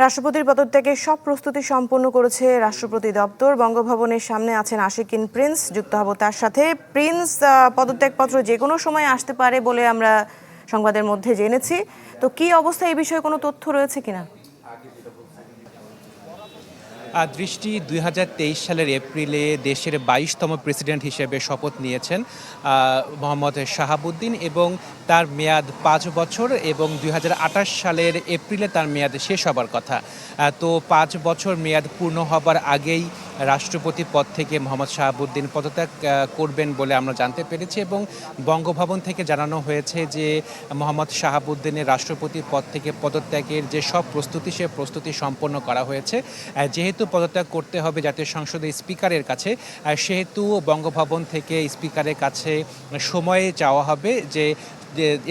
রাষ্ট্রপতির পদত্যাগের সব প্রস্তুতি সম্পন্ন করেছে রাষ্ট্রপতি দপ্তর। বঙ্গভবনের সামনে আছেন আশিকিন প্রিন্স, যুক্ত হব তার সাথে। প্রিন্স, পদত্যাগপত্র যে কোনো সময় আসতে পারে বলে আমরা সংবাদের মধ্যে জেনেছি। তো কি অবস্থা, এই বিষয়ে কোনো তথ্য রয়েছে কিনা? দৃষ্টি ২০২৩ সালের এপ্রিলে দেশের ২২তম প্রেসিডেন্ট হিসেবে শপথ নিয়েছেন মোহাম্মদ শাহাবুদ্দিন এবং তার মেয়াদ ৫ বছর এবং ২০২৮ সালের এপ্রিলে তার মেয়াদ শেষ হবার কথা। তো ৫ বছর মেয়াদ পূর্ণ হবার আগেই রাষ্ট্রপতি পদ থেকে মোহাম্মদ শাহাবুদ্দিন পদত্যাগ করবেন বলে আমরা জানতে পেরেছি এবং বঙ্গভবন থেকে জানানো হয়েছে যে মোহাম্মদ শাহাবুদ্দিনের রাষ্ট্রপতির পদ থেকে পদত্যাগের যে সব প্রস্তুতি সে প্রস্তুতি সম্পন্ন করা হয়েছে। যেহেতু পদত্যাগ করতে হবে জাতীয় সংসদের স্পিকারের কাছে, সেহেতু বঙ্গভবন থেকে স্পিকারের কাছে সময় চাওয়া হবে যে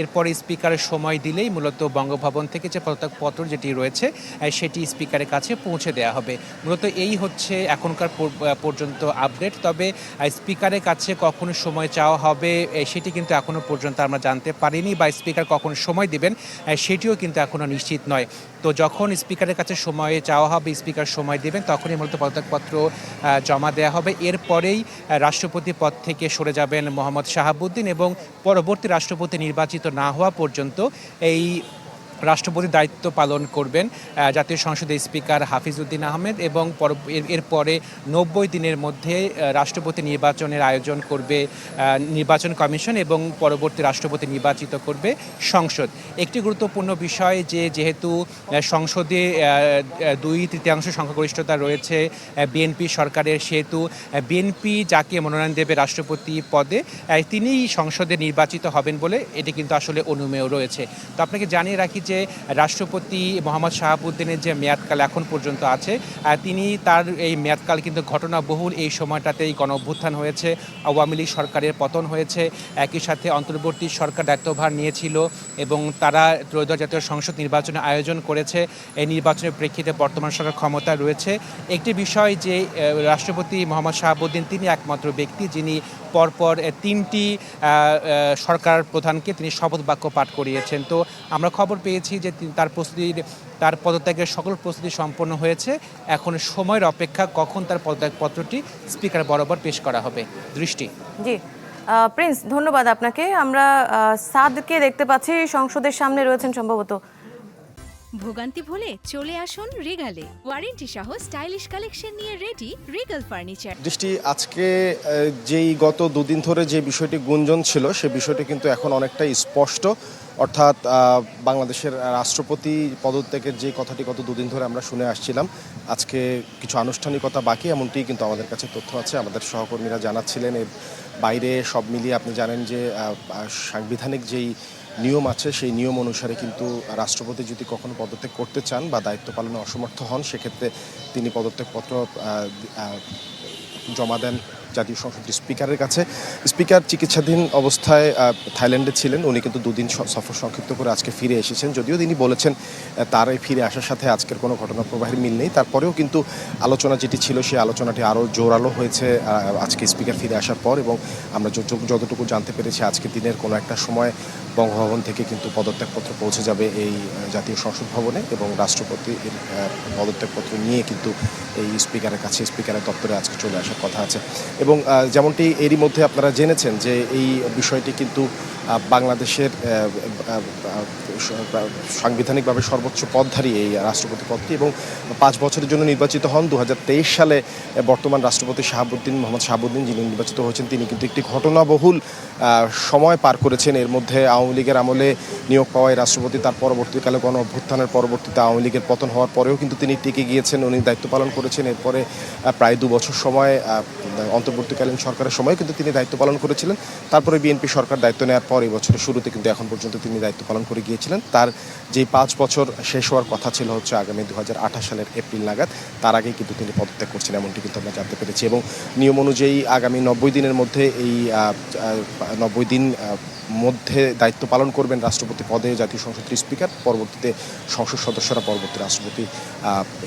এরপরে স্পিকারের সময় দিলেই মূলত বঙ্গভবন থেকে যে পদত্যাগপত্র যেটি রয়েছে সেটি স্পিকারের কাছে পৌঁছে দেওয়া হবে। মূলত এই হচ্ছে এখনকার পর্যন্ত আপডেট। তবে স্পিকারের কাছে কখন সময় চাওয়া হবে সেটি কিন্তু এখনও পর্যন্ত আমরা জানতে পারিনি, বা স্পিকার কখন সময় দিবেন সেটিও কিন্তু এখনও নিশ্চিত নয়। তো যখন স্পিকারের কাছে সময় চাওয়া হবে, স্পিকার সময় দেবেন, তখনই মূলত পদত্যাগপত্র জমা দেওয়া হবে। এরপরেই রাষ্ট্রপতি পদ থেকে সরে যাবেন মোহাম্মদ শাহাবুদ্দিন এবং পরবর্তী রাষ্ট্রপতি নির্বাচিত না হওয়া পর্যন্ত এই রাষ্ট্রপতি দায়িত্ব পালন করবেন জাতীয় সংসদের স্পিকার হাফিজউদ্দিন আহমেদ এবং এরপরে ৯০ দিনের মধ্যে রাষ্ট্রপতি নির্বাচনের আয়োজন করবে নির্বাচন কমিশন এবং পরবর্তী রাষ্ট্রপতি নির্বাচিত করবে সংসদ। একটি গুরুত্বপূর্ণ বিষয় যেহেতু সংসদে ২/৩ সংখ্যাগরিষ্ঠতা রয়েছে বিএনপি সরকারের, সেহেতু বিএনপি যাকে মনোনয়ন দেবে রাষ্ট্রপতি পদে তিনিই সংসদে নির্বাচিত হবেন বলে এটি কিন্তু আসলে অনুমেয় রয়েছে। তো আপনাকে জানিয়ে রাখি যে রাষ্ট্রপতি মোহাম্মদ শাহাবুদ্দিনের যে মেয়াদকাল এখন পর্যন্ত আছে, তিনি তার এই মেয়াদকাল কিন্তু ঘটনাবহুল। এই সময়টাতেই গণঅভ্যুত্থান হয়েছে, আওয়ামী লীগ সরকারের পতন হয়েছে, একই সাথে অন্তর্বর্তী সরকার দায়িত্বভার নিয়েছিল এবং তারা ত্রয়োদশ জাতীয় সংসদ নির্বাচনের আয়োজন করেছে। এই নির্বাচনের প্রেক্ষিতে বর্তমান সরকার ক্ষমতা রয়েছে। একটি বিষয় যে রাষ্ট্রপতি মোহাম্মদ শাহাবুদ্দিন তিনি একমাত্র ব্যক্তি যিনি পরপর ৩টি সরকার প্রধানকে তিনি শপথ বাক্য পাঠ করিয়েছেন। তো আমরা খবর পেয়েছি যে তার পদত্যাগের সকল প্রস্তুতি সম্পন্ন হয়েছে। এখন সময়ের অপেক্ষা কখন তার পদত্যাগপত্রটি স্পিকার বরাবর পেশ করা হবে। দৃষ্টি। জি প্রিন্স, ধন্যবাদ আপনাকে। আমরা সাদকে দেখতে পাচ্ছি সংসদের সামনে রয়েছেন সম্ভবত। ভোগান্তি ভুলে চলে আসুন রিগালে, ওয়ারেন্টি সহ স্টাইলিশ কালেকশন নিয়ে রেডি রিগাল ফার্নিচার। দৃষ্টি, আজকে যেই গত দুদিন ধরে যে বিষয়টি গুঞ্জন ছিল সে বিষয়টি কিন্তু এখন অনেকটাই স্পষ্ট। অর্থাৎ বাংলাদেশের রাষ্ট্রপতি পদত্যাগের যে কথাটি গত দুদিন ধরে আমরা শুনে আসছিলাম, আজকে কিছু আনুষ্ঠানিকতা বাকি, এমনটি কিন্তু আমাদের কাছে তথ্য আছে। আমাদের সহকর্মীরা জানাচ্ছিলেন। এর বাইরে সব মিলিয়ে আপনি জানেন যে সাংবিধানিক যেই নিয়ম আছে সেই নিয়ম অনুসারে কিন্তু রাষ্ট্রপতি যদি কখনো পদত্যাগ করতে চান বা দায়িত্ব পালনে অসমর্থ হন, সেক্ষেত্রে তিনি পদত্যাগপত্র জমা দেন জাতীয় সংসদের স্পিকারের কাছে। স্পিকার চিকিৎসাধীন অবস্থায় থাইল্যান্ডে ছিলেন। উনি কিন্তু দুদিন সফর সংক্ষিপ্ত করে আজকে ফিরে এসেছেন। যদিও তিনি বলেছেন তার এই ফিরে আসার সাথে আজকের কোনো ঘটনা প্রবাহের মিল নেই, তারপরেও কিন্তু আলোচনা যেটি ছিল সেই আলোচনাটি আরও জোরালো হয়েছে আজকে স্পিকার ফিরে আসার পর। এবং আমরা যতটুকু জানতে পেরেছি আজকের দিনের কোনো একটা সময় বঙ্গভবন থেকে কিন্তু পদত্যাগপত্র পৌঁছে যাবে এই জাতীয় সংসদ ভবনে এবং রাষ্ট্রপতির পদত্যাগপত্র নিয়ে কিন্তু এই স্পিকারের কাছে, স্পিকারের দপ্তরে আজকে চলে আসার কথা আছে। এবং যেমনটি এরই মধ্যে আপনারা জেনেছেন যে এই বিষয়টি কিন্তু বাংলাদেশের সাংবিধানিকভাবে সর্বোচ্চ পদধারী এই রাষ্ট্রপতি পদটি এবং 5 বছরের জন্য নির্বাচিত হন। 2023 সালে বর্তমান রাষ্ট্রপতি মোহাম্মদ শাহাবুদ্দিন যিনি নির্বাচিত হয়েছেন, তিনি কিন্তু একটি ঘটনাবহুল সময় পার করেছেন। এর মধ্যে আওয়ামী লীগের আমলে নিয়োগ পাওয়ায় রাষ্ট্রপতি, তার পরবর্তীকালে গণ অভ্যুত্থানের পরবর্তীতে আওয়ামী লীগের পতন হওয়ার পরেও কিন্তু তিনি টিকে গিয়েছেন, উনি দায়িত্ব পালন করেছেন। এরপরে প্রায় 2 বছর সময় অন্তর্বর্তীকালীন সরকারের সময় কিন্তু তিনি দায়িত্ব পালন করেছিলেন। তারপরে বিএনপি সরকার দায়িত্ব নেওয়ার পর এই বছরের শুরুতে কিন্তু এখন পর্যন্ত তিনি দায়িত্ব পালন করে গিয়েছিলেন। তার যেই 5 বছর শেষ হওয়ার কথা ছিল হচ্ছে আগামী 2028 সালের এপ্রিল নাগাদ, তার আগেই কিন্তু তিনি পদত্যাগ করছেন, এমনটি কিন্তু আমরা জানতে পেরেছি। এবং নিয়ম অনুযায়ী আগামী 90 দিনের মধ্যে এই 90 দিন মধ্যে দায়িত্ব পালন করবেন রাষ্ট্রপতি পদে জাতীয় সংসদের স্পিকার। পরবর্তীতে সংসদ সদস্যরা পরবর্তী রাষ্ট্রপতি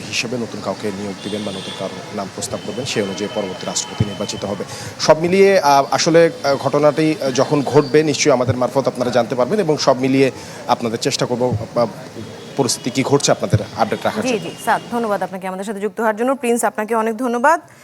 হিসেবে নতুন কাউকে নিয়োগ দিবেন বা নতুন কারো নাম প্রস্তাব করবেন, সেই অনুযায়ী পরবর্তী রাষ্ট্রপতি নির্বাচিত হবে। সব মিলিয়ে আসলে ঘটনাটি যখন ঘটবে নিশ্চয়ই আমাদের মারফত আপনারা জানতে পারবেন এবং সব মিলিয়ে আপনাদের চেষ্টা করব পরিস্থিতি কি ঘটছে আপনাদের আপডেট রাখার জি জন্য। জি স্যার, ধন্যবাদ আপনাকে আমাদের সাথে যুক্ত হওয়ার জন্য। প্রিন্স, আপনাকে অনেক ধন্যবাদ।